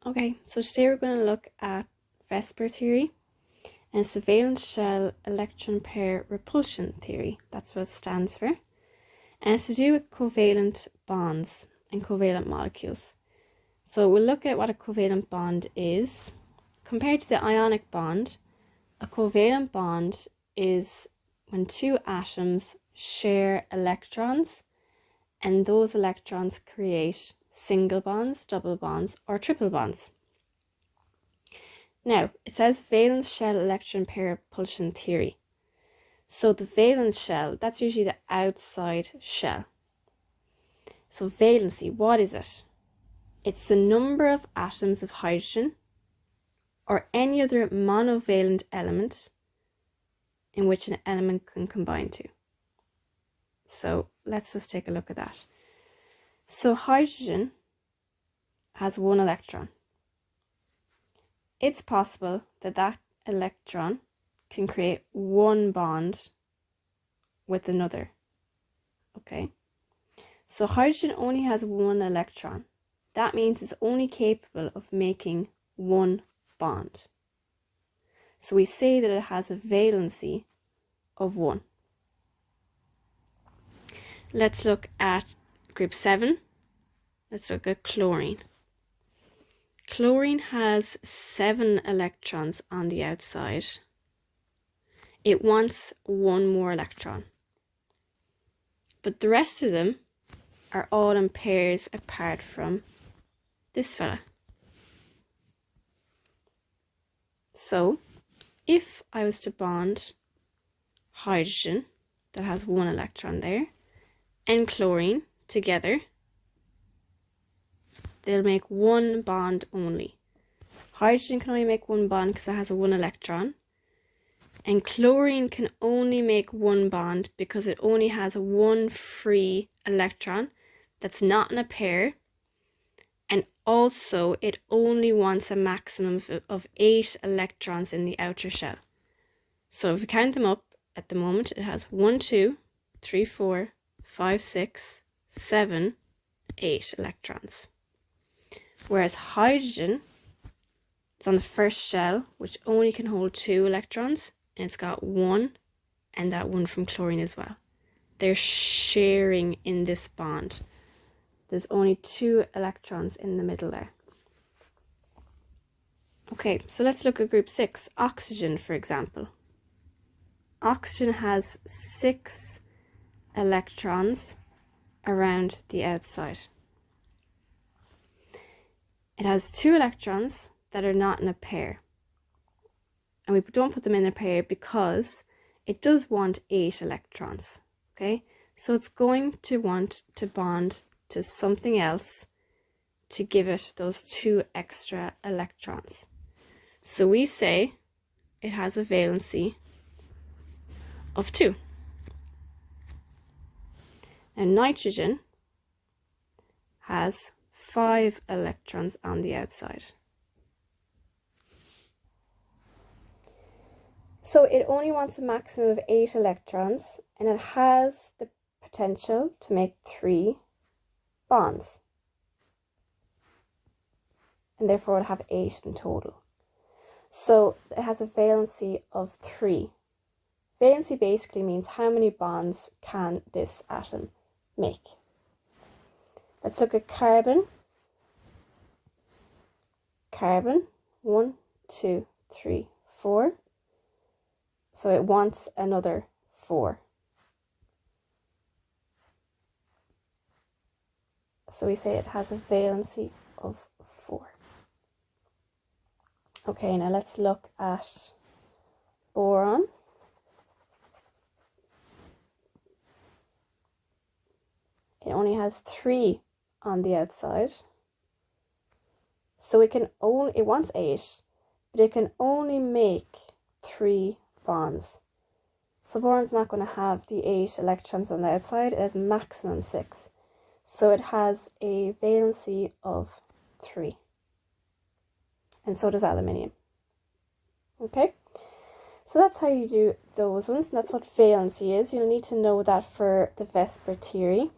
Okay, so today we're going to look at VSEPR theory, and it's the valence shell electron pair repulsion theory. That's what it stands for. And it's to do with covalent bonds and covalent molecules. So we'll look at what a covalent bond is. Compared to the ionic bond, a covalent bond is when two atoms share electrons, and those electrons create single bonds, double bonds, or triple bonds. Now, it says valence shell electron pair repulsion theory. So the valence shell, that's usually the outside shell. So valency, what is it? It's the number of atoms of hydrogen or any other monovalent element in which an element can combine to. So let's just take a look at that. So hydrogen has one electron. It's possible that that electron can create one bond with another. Okay, so hydrogen only has one electron. That means it's only capable of making one bond. So we say that it has a valency of 1. Let's look at group 7. Let's look at chlorine. Chlorine has 7 electrons on the outside. It wants one more electron. But the rest of them are all in pairs apart from this fella. So, if I was to bond hydrogen, that has one electron there, and chlorine together, they'll make one bond only. Hydrogen can only make one bond because it has a one electron. And chlorine can only make one bond because it only has one free electron that's not in a pair. And also, it only wants a maximum of 8 electrons in the outer shell. So if we count them up, at the moment it has 1, 2, 3, 4, 5, 6, 7, 8 electrons. Whereas hydrogen is on the first shell, which only can hold 2 electrons, and it's got 1, and that 1 from chlorine as well. They're sharing in this bond. There's only 2 electrons in the middle there. Okay, so let's look at group 6, oxygen, for example. Oxygen has 6 electrons around the outside. It has 2 electrons that are not in a pair. And we don't put them in a pair because it does want 8 electrons. Okay, so it's going to want to bond to something else to give it those 2 extra electrons. So we say it has a valency of 2. And nitrogen has 5 electrons on the outside. So it only wants a maximum of 8 electrons, and it has the potential to make 3 bonds. And therefore it'll have 8 in total. So it has a valency of 3. Valency basically means how many bonds can this atom make. Let's look at carbon. Carbon, 1, 2, 3, 4. So it wants another 4. So we say it has a valency of 4. Okay, now let's look at boron. It only has 3 on the outside. So it wants 8, but it can only make 3 bonds. So boron's not going to have the 8 electrons on the outside. It has maximum 6. So it has a valency of 3. And so does aluminium. Okay, so that's how you do those ones, and that's what valency is. You'll need to know that for the VSEPR theory.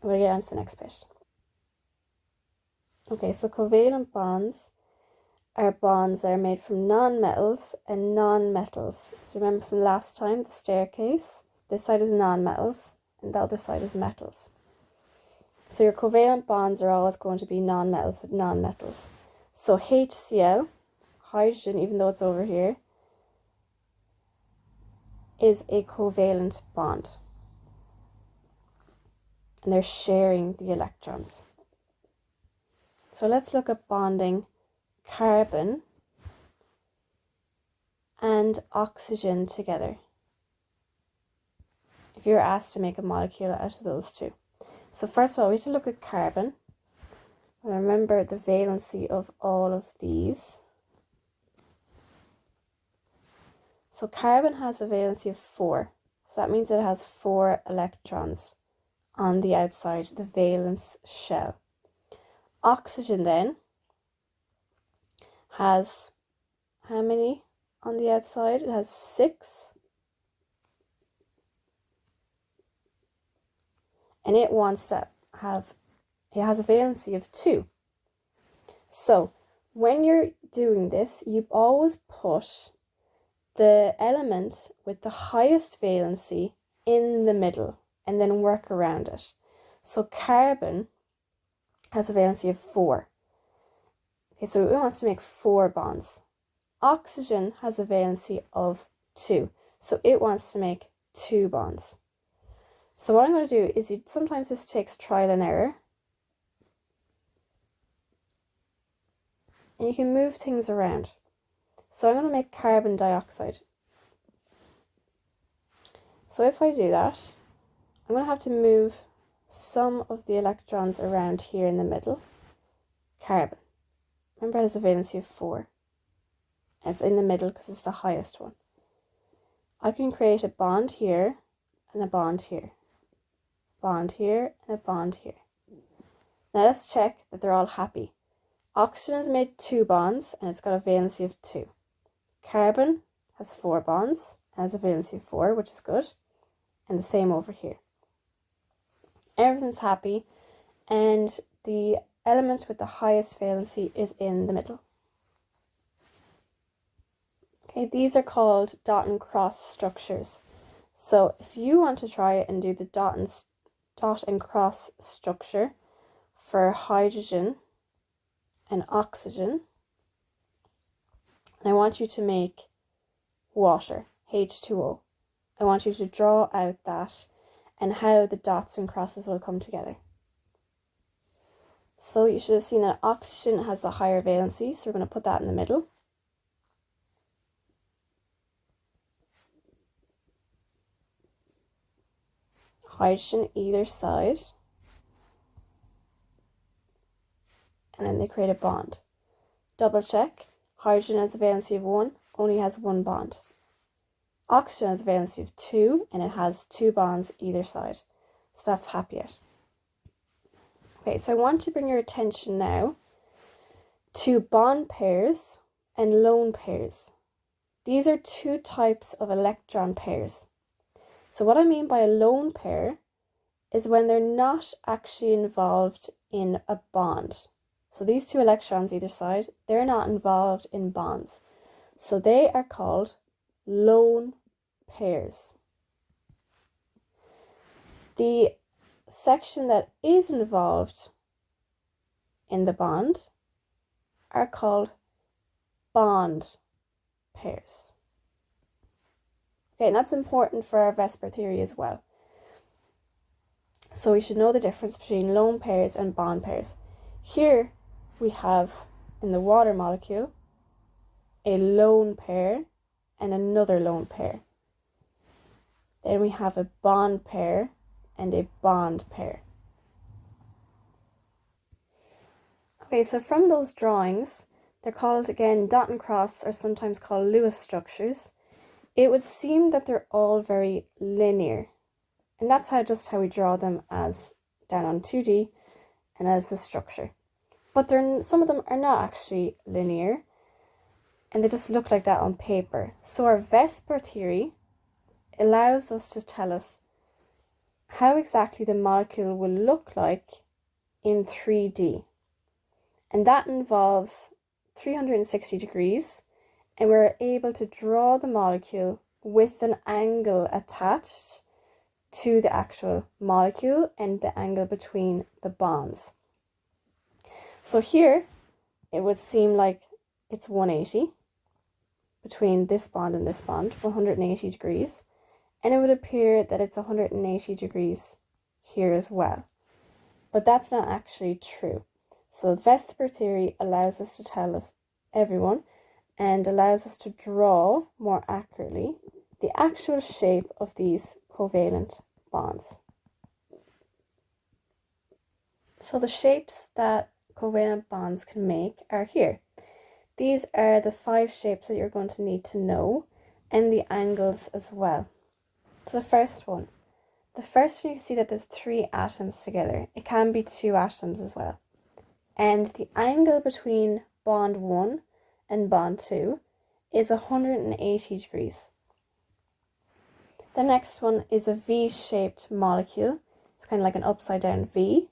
We'll get on to the next bit. Okay, so covalent bonds are bonds that are made from non-metals and non-metals. So remember from last time, the staircase, this side is non-metals and the other side is metals. So your covalent bonds are always going to be non-metals with non-metals. So HCl, hydrogen, even though it's over here, is a covalent bond. And they're sharing the electrons. So let's look at bonding carbon and oxygen together, if you're asked to make a molecule out of those two. So first of all, we have to look at carbon. And remember the valency of all of these. So carbon has a valency of 4. So that means it has 4 electrons on the outside, the valence shell. Oxygen then has how many on the outside? It has 6. And it wants to have, it has a valency of 2. So when you're doing this, you always put the element with the highest valency in the middle and then work around it. So carbon has a valency of 4. Okay, so it wants to make 4 bonds. Oxygen has a valency of 2. So it wants to make 2 bonds. So what I'm going to do is, sometimes this takes trial and error. And you can move things around. So I'm going to make carbon dioxide. So if I do that, I'm going to have to move some of the electrons around here in the middle. Carbon. Remember it has a valency of 4. And it's in the middle because it's the highest one. I can create a bond here and a bond here. Bond here and a bond here. Now let's check that they're all happy. Oxygen has made 2 bonds and it's got a valency of 2. Carbon has 4 bonds and has a valency of 4, which is good. And the same over here. Everything's happy and the element with the highest valency is in the middle. Okay, these are called dot and cross structures. So if you want to try it and do the dot and cross structure for hydrogen and oxygen, and I want you to make water, H2O. I want you to draw out that and how the dots and crosses will come together. So you should have seen that oxygen has the higher valency, so we're going to put that in the middle. Hydrogen either side. And then they create a bond. Double check. Hydrogen has a valency of 1, only has 1 bond. Oxygen has a valency of 2 and it has 2 bonds either side. So that's happy out. Okay, so I want to bring your attention now to bond pairs and lone pairs. These are 2 types of electron pairs. So what I mean by a lone pair is when they're not actually involved in a bond. So these 2 electrons either side, they're not involved in bonds. So they are called lone pairs. The section that is involved in the bond are called bond pairs. Okay, and that's important for our VSEPR theory as well. So we should know the difference between lone pairs and bond pairs. Here we have, in the water molecule, a lone pair and another lone pair. Then we have a bond pair and a bond pair. Okay, so from those drawings, they're called again dot and cross, or sometimes called Lewis structures. It would seem that they're all very linear. And that's just how we draw them as down on 2D and as the structure. But some of them are not actually linear and they just look like that on paper. So our VSEPR theory allows us to tell us how exactly the molecule will look like in 3D. And that involves 360 degrees, and we're able to draw the molecule with an angle attached to the actual molecule and the angle between the bonds. So here, it would seem like it's 180 between this bond and this bond, 180 degrees, and it would appear that it's 180 degrees here as well. But that's not actually true. So VSEPR theory allows us to tell us, everyone, and allows us to draw more accurately the actual shape of these covalent bonds. So the shapes that covalent bonds can make are here. These are the 5 shapes that you're going to need to know, and the angles as well. So the first one you see that there's 3 atoms together. It can be 2 atoms as well. And the angle between bond 1 and bond 2 is 180 degrees. The next one is a V-shaped molecule. It's kind of like an upside down V.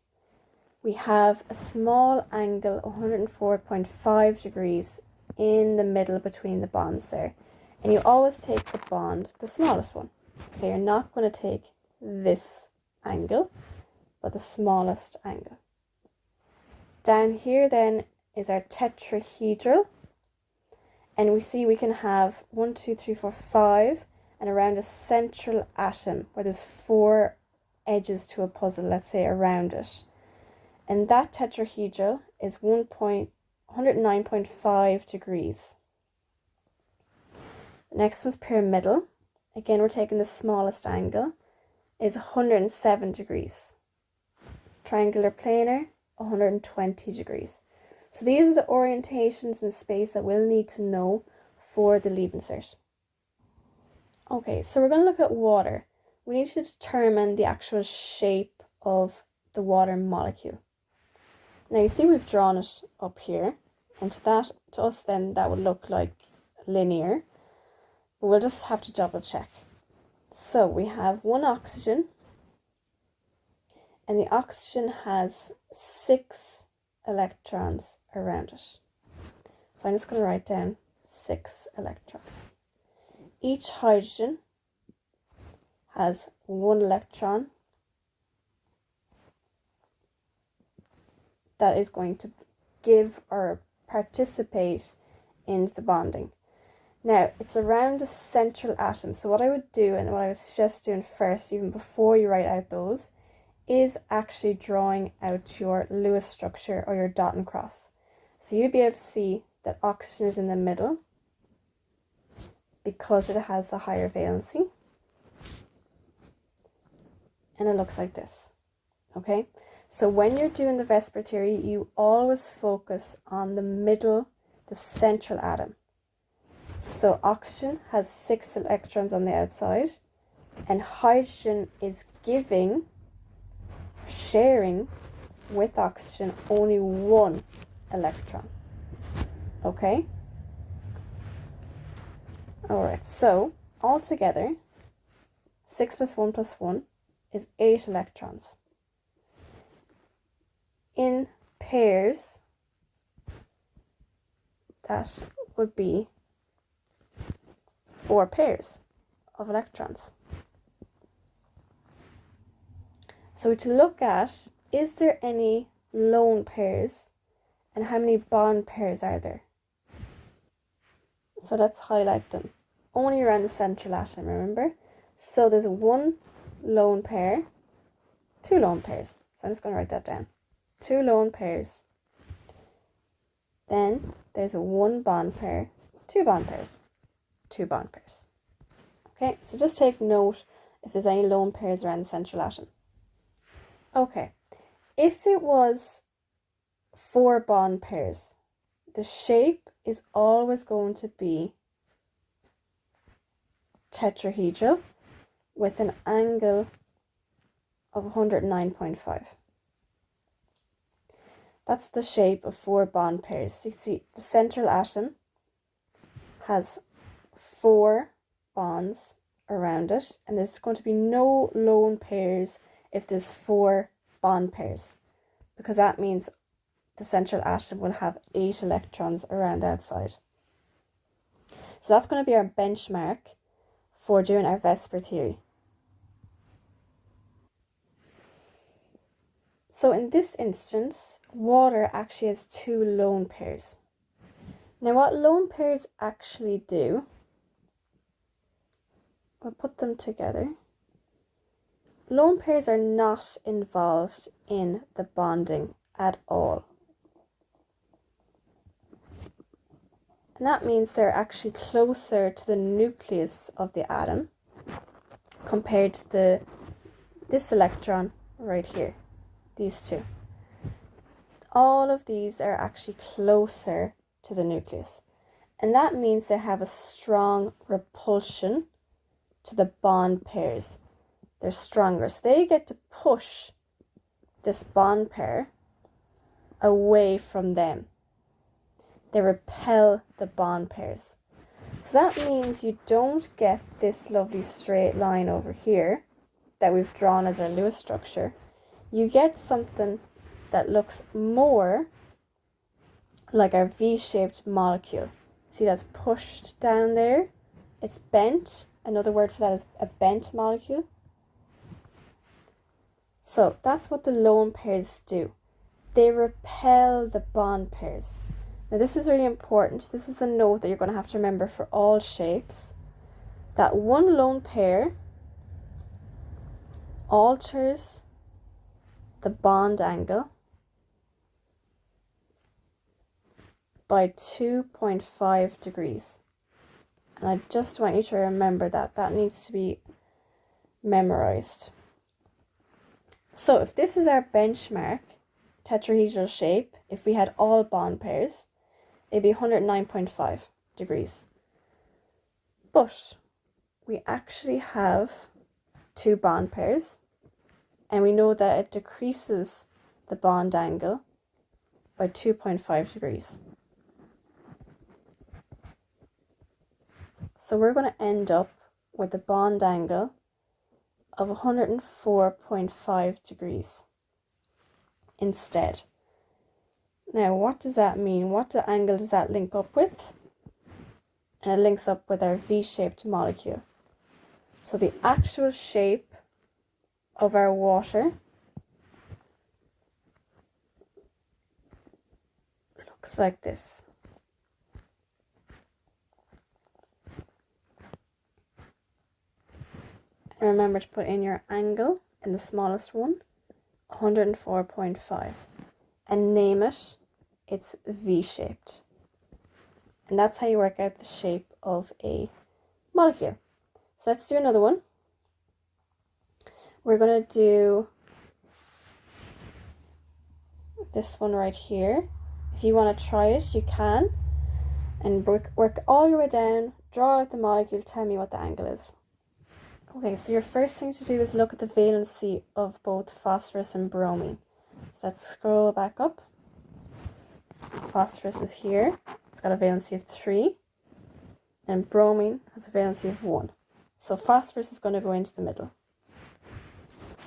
We have a small angle, 104.5 degrees, in the middle between the bonds there. And you always take the bond, the smallest one. Okay, you're not going to take this angle, but the smallest angle. Down here then is our tetrahedral. And we see we can have 1, 2, 3, 4, 5, and around a central atom where there's 4 edges to a puzzle, let's say, around it. And that tetrahedral is 109.5 degrees. The next one's pyramidal. Again, we're taking the smallest angle, is 107 degrees. Triangular planar, 120 degrees. So these are the orientations in space that we'll need to know for the leave insert. Okay, so we're going to look at water. We need to determine the actual shape of the water molecule. Now you see we've drawn it up here, and to us then that would look like linear, but we'll just have to double check. So we have 1 oxygen, and the oxygen has 6 electrons around it. So I'm just going to write down 6 electrons. Each hydrogen has 1 electron that is going to give or participate in the bonding. Now, it's around the central atom. So what I would do, and what I would suggest doing first, even before you write out those, is actually drawing out your Lewis structure or your dot and cross. So you'd be able to see that oxygen is in the middle because it has the higher valency. And it looks like this. Okay? So when you're doing the VSEPR theory, you always focus on the middle, the central atom. So oxygen has 6 electrons on the outside, and hydrogen is sharing with oxygen only 1 electron. Okay? Alright, so altogether, 6 plus 1 plus 1 is 8 electrons. In pairs, that would be 4 pairs of electrons. So to look at, is there any lone pairs and how many bond pairs are there? So let's highlight them. Only around the central atom, remember? So there's 1 lone pair, 2 lone pairs. So I'm just going to write that down. 2 lone pairs. Then there's a 1 bond pair, 2 bond pairs, 2 bond pairs. Okay, so just take note if there's any lone pairs around the central atom. Okay, if it was 4 bond pairs, the shape is always going to be tetrahedral with an angle of 109.5. That's the shape of 4 bond pairs. You can see the central atom has 4 bonds around it, and there's going to be no lone pairs if there's 4 bond pairs, because that means the central atom will have 8 electrons around the outside. So that's going to be our benchmark for doing our VSEPR theory. So in this instance, water actually has 2 lone pairs. Now what lone pairs actually do, we'll put them together. Lone pairs are not involved in the bonding at all. And that means they're actually closer to the nucleus of the atom compared to this electron right here, these two. All of these are actually closer to the nucleus. And that means they have a strong repulsion to the bond pairs. They're stronger. So they get to push this bond pair away from them. They repel the bond pairs. So that means you don't get this lovely straight line over here that we've drawn as our Lewis structure. You get something that looks more like our V-shaped molecule. See, that's pushed down there. It's bent. Another word for that is a bent molecule. So that's what the lone pairs do. They repel the bond pairs. Now this is really important. This is a note that you're going to have to remember for all shapes. That one lone pair alters the bond angle by 2.5 degrees. And I just want you to remember that. That needs to be memorized. So if this is our benchmark tetrahedral shape, if we had all bond pairs, it'd be 109.5 degrees. But we actually have 2 bond pairs, and we know that it decreases the bond angle by 2.5 degrees. So we're going to end up with a bond angle of 104.5 degrees instead. Now, what does that mean? What angle does that link up with? And it links up with our V-shaped molecule. So the actual shape of our water looks like this. And remember to put in your angle in the smallest one, 104.5, and name it, it's V-shaped. And that's how you work out the shape of a molecule. So let's do another one. We're going to do this one right here. If you want to try it, you can. And work all your way down, draw out the molecule, tell me what the angle is. Okay, so your first thing to do is look at the valency of both phosphorus and bromine. So let's scroll back up. Phosphorus is here. It's got a valency of 3. And bromine has a valency of 1. So phosphorus is going to go into the middle.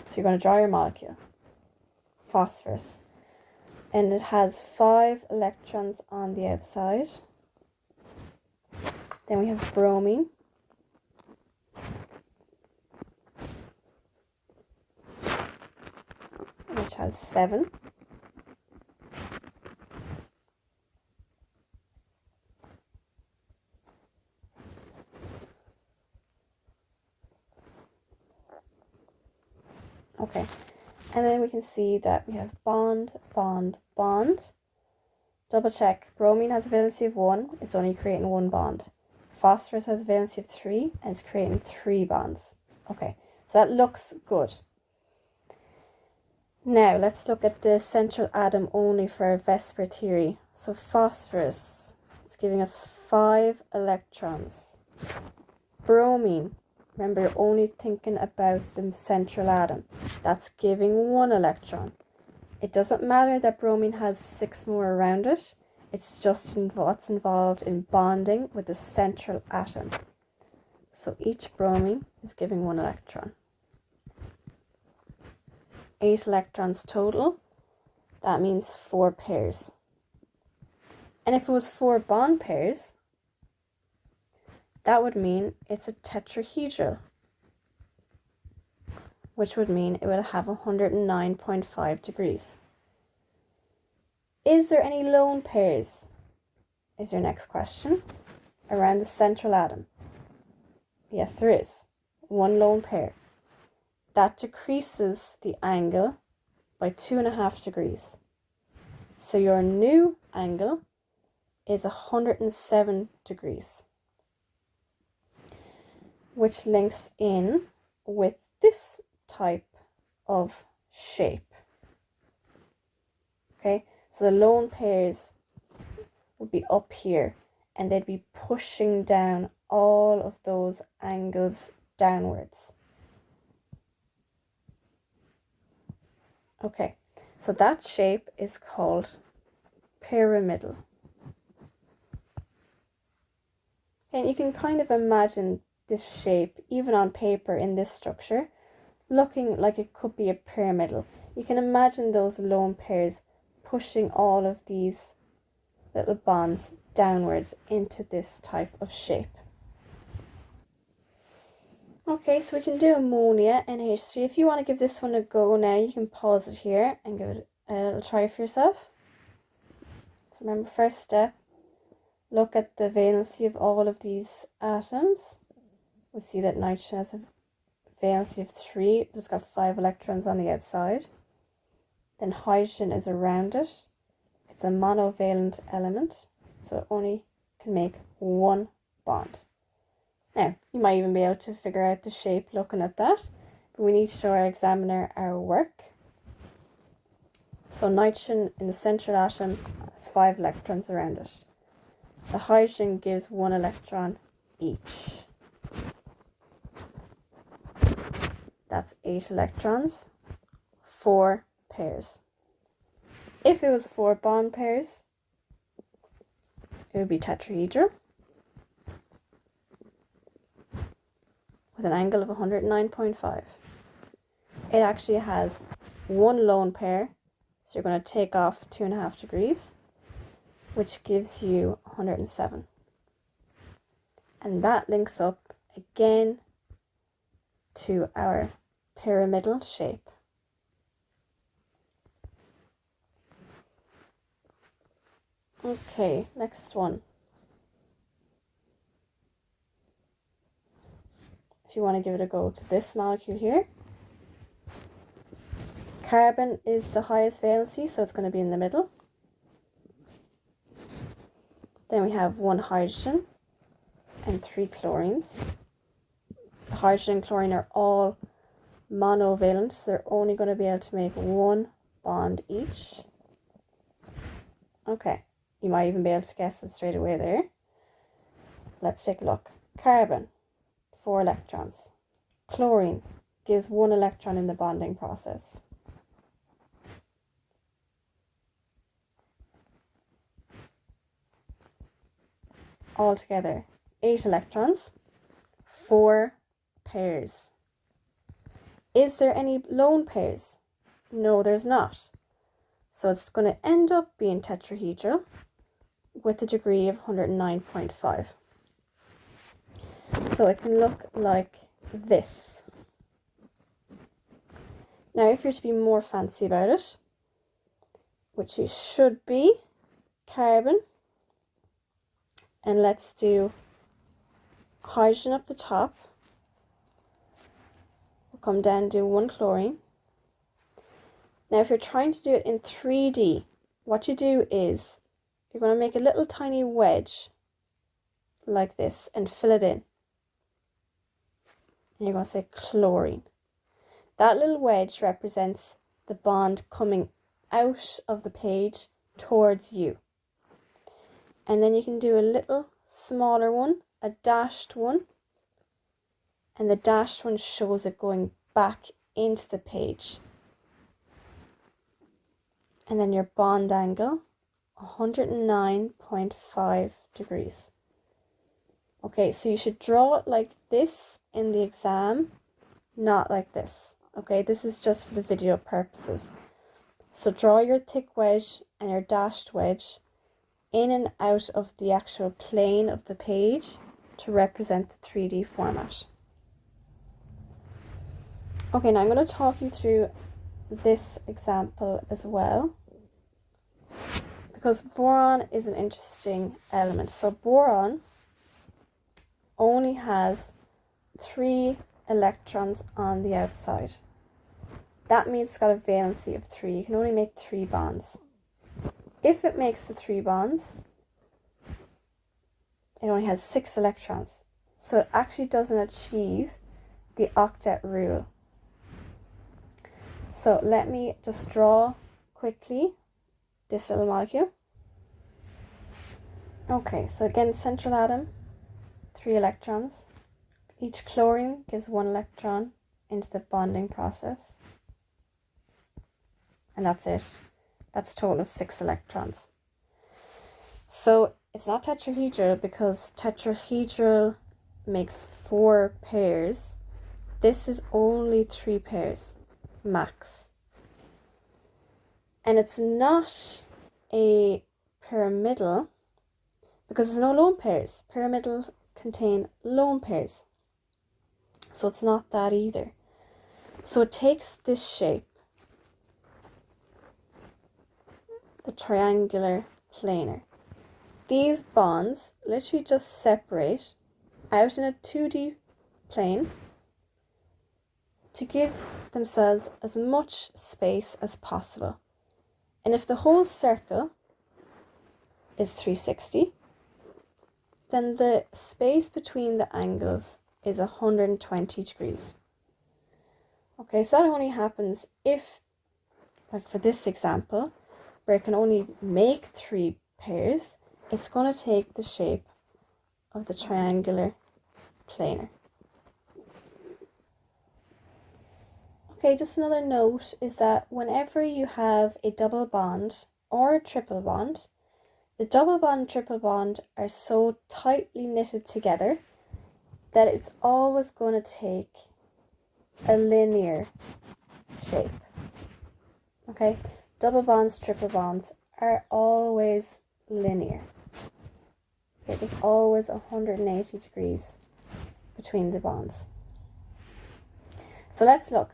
So you're going to draw your molecule. Phosphorus. And it has 5 electrons on the outside. Then we have bromine. Which has 7. Okay, and then we can see that we have bond, bond, bond. Double check, bromine has a valency of 1, it's only creating 1 bond. Phosphorus has a valency of 3, and it's creating 3 bonds. Okay, so that looks good. Now, let's look at the central atom only for our VSEPR theory. So phosphorus, it's giving us 5 electrons. Bromine, remember you're only thinking about the central atom. That's giving 1 electron. It doesn't matter that bromine has 6 more around it. It's just what's involved in bonding with the central atom. So each bromine is giving 1 electron. 8 electrons total. that means 4 pairs. And if it was 4 bond pairs, that would mean it's a tetrahedral, which would mean it would have 109.5 degrees. Is there any lone pairs, is your next question, around the central atom? Yes, there is. 1 lone pair. That decreases the angle by 2.5 degrees. So your new angle is 107 degrees, which links in with this type of shape. Okay, so the lone pairs would be up here and they'd be pushing down all of those angles downwards. Okay, so that shape is called pyramidal. And you can kind of imagine this shape, even on paper in this structure, looking like it could be a pyramidal. You can imagine those lone pairs pushing all of these little bonds downwards into this type of shape. Okay, so we can do ammonia, NH3. If you want to give this one a go now, you can pause it here and give it a little try for yourself. So remember, first step, look at the valency of all of these atoms. We see that nitrogen has a valency of 3, but it's got 5 electrons on the outside. Then hydrogen is around it. It's a monovalent element, so it only can make 1 bond. Now, you might even be able to figure out the shape looking at that, but we need to show our examiner our work. So nitrogen in the central atom has 5 electrons around it. The hydrogen gives 1 electron each. That's 8 electrons, 4 pairs. If it was 4 bond pairs, it would be tetrahedral with an angle of 109.5. It actually has 1 lone pair, so you're going to take off 2.5 degrees, which gives you 107. And that links up again to our pyramidal shape. Okay, next one. If you want to give it a go to this molecule here. Carbon is the highest valency, so it's going to be in the middle. Then we have 1 hydrogen and 3 chlorines. The hydrogen and chlorine are all monovalent, so they're only going to be able to make 1 bond each. Okay, you might even be able to guess it straight away there. Let's take a look. Carbon, 4 electrons. Chlorine gives 1 electron in the bonding process. Altogether, 8 electrons, 4 pairs. Is there any lone pairs? No, there's not. So it's going to end up being tetrahedral with a degree of 109.5. So it can look like this. Now, if you're to be more fancy about it, which you should be, carbon, and let's do hydrogen up the top. We'll come down and do 1 chlorine. Now, if you're trying to do it in 3D, what you do is you're going to make a little tiny wedge like this and fill it in. And you're going to say chlorine. That little wedge represents the bond coming out of the page towards you. And then you can do a little smaller one, a dashed one. And the dashed one shows it going back into the page. And then your bond angle, 109.5 degrees. Okay, so you should draw it like this in the exam, not like this. Okay, this is just for the video purposes. So draw your thick wedge and your dashed wedge in and out of the actual plane of the page to represent the 3D format. Okay, now I'm going to talk you through this example as well, because boron is an interesting element. So boron only has 3 electrons on the outside. That means it's got a valency of 3. You can only make 3 bonds. If it makes the 3 bonds, it only has 6 electrons. So it actually doesn't achieve the octet rule. So let me just draw quickly this little molecule. Okay, so again, central atom, 3 electrons. Each chlorine gives 1 electron into the bonding process. And that's it. That's a total of 6 electrons. So it's not tetrahedral because tetrahedral makes 4 pairs. This is only 3 pairs, max. And it's not a pyramidal because there's no lone pairs. Pyramidals contain lone pairs. So it's not that either. So it takes this shape, the triangular planar. These bonds literally just separate out in a 2D plane to give themselves as much space as possible. And if the whole circle is 360, then the space between the angles is 120 degrees. Okay, so that only happens if, like for this example, where it can only make 3 pairs, it's going to take the shape of the triangular planar. Okay, just another note is that whenever you have a double bond or a triple bond, the double bond and triple bond are so tightly knitted together that it's always going to take a linear shape. Okay, double bonds, triple bonds are always linear. It is always 180 degrees between the bonds. So let's look.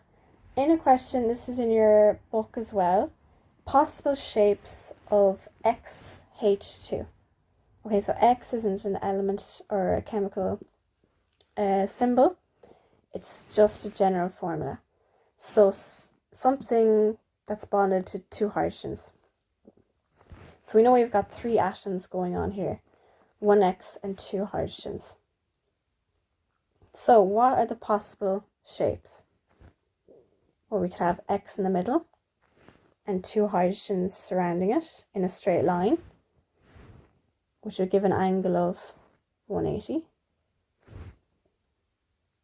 In a question, this is in your book as well, possible shapes of XH2. Okay, so X isn't an element or a chemical symbol. It's just a general formula. So something that's bonded to 2 hydrogens. So we know we've got 3 atoms going on here. 1 X and 2 hydrogens. So what are the possible shapes? Well, we could have X in the middle and 2 hydrogens surrounding it in a straight line, which would give an angle of 180.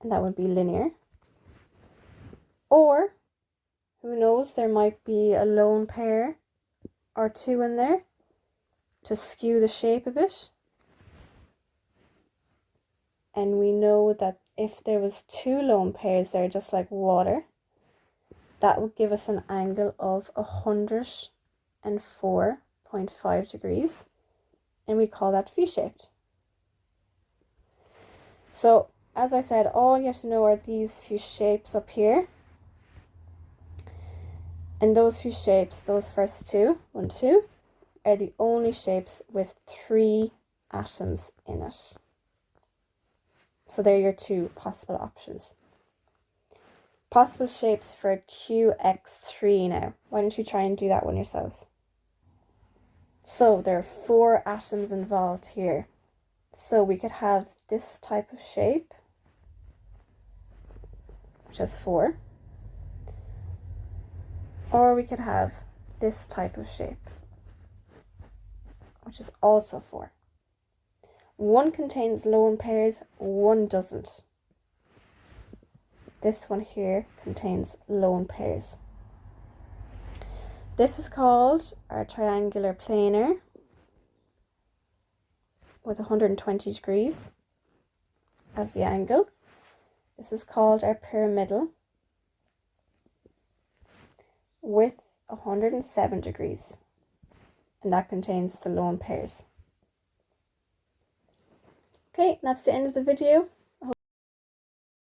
And that would be linear. Or, who knows, there might be a lone pair or 2 in there to skew the shape a bit. And we know that if there was 2 lone pairs there, just like water, that would give us an angle of 104.5 degrees. And we call that V-shaped. So, as I said, all you have to know are these few shapes up here. And those few shapes, those first 2, 1, 2, are the only shapes with 3 atoms in it. So they're your 2 possible options. Possible shapes for QX3 now. Why don't you try and do that one yourselves? So there are 4 atoms involved here. So we could have this type of shape, which has 4. Or we could have this type of shape, which is also 4. One contains lone pairs, one doesn't. This one here contains lone pairs. This is called our triangular planar with 120 degrees as the angle. This is called our pyramidal with 107 degrees, and that contains the lone pairs. Okay, that's the end of the video.